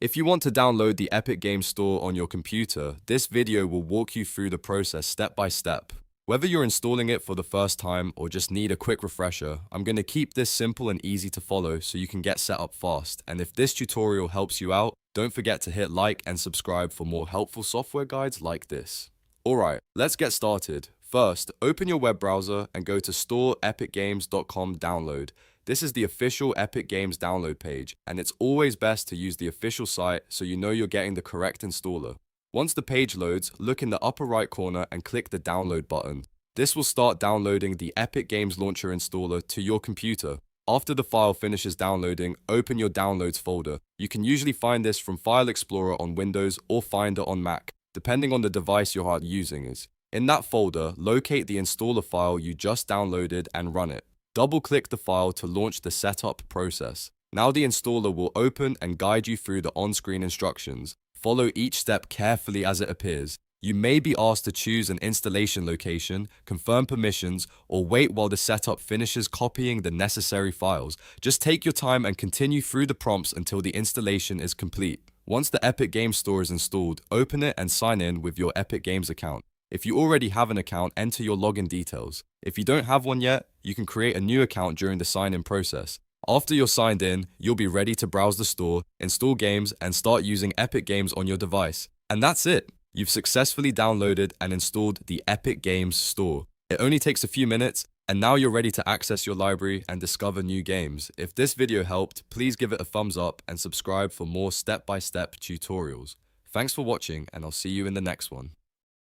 If you want to download the Epic Games Store on your computer, this video will walk you through the process step by step. Whether you're installing it for the first time or just need a quick refresher, I'm going to keep this simple and easy to follow so you can get set up fast. And if this tutorial helps you out, don't forget to hit like and subscribe for more helpful software guides like this. Alright, let's get started. First, open your web browser and go to storeepicgames.com download. This is the official Epic Games download page, and it's always best to use the official site so you know you're getting the correct installer. Once the page loads, look in the upper right corner and click the download button. This will start downloading the Epic Games Launcher installer to your computer. After the file finishes downloading, open your downloads folder. You can usually find this from File Explorer on Windows or Finder on Mac, depending on the device you're using is. In that folder, locate the installer file you just downloaded and run it. Double-click the file to launch the setup process. Now the installer will open and guide you through the on-screen instructions. Follow each step carefully as it appears. You may be asked to choose an installation location, confirm permissions, or wait while the setup finishes copying the necessary files. Just take your time and continue through the prompts until the installation is complete. Once the Epic Games Store is installed, open it and sign in with your Epic Games account. If you already have an account, enter your login details. If you don't have one yet, you can create a new account during the sign-in process. After you're signed in, you'll be ready to browse the store, install games, and start using Epic Games on your device. And that's it! You've successfully downloaded and installed the Epic Games Store. It only takes a few minutes, and now you're ready to access your library and discover new games. If this video helped, please give it a thumbs up and subscribe for more step-by-step tutorials. Thanks for watching, and I'll see you in the next one.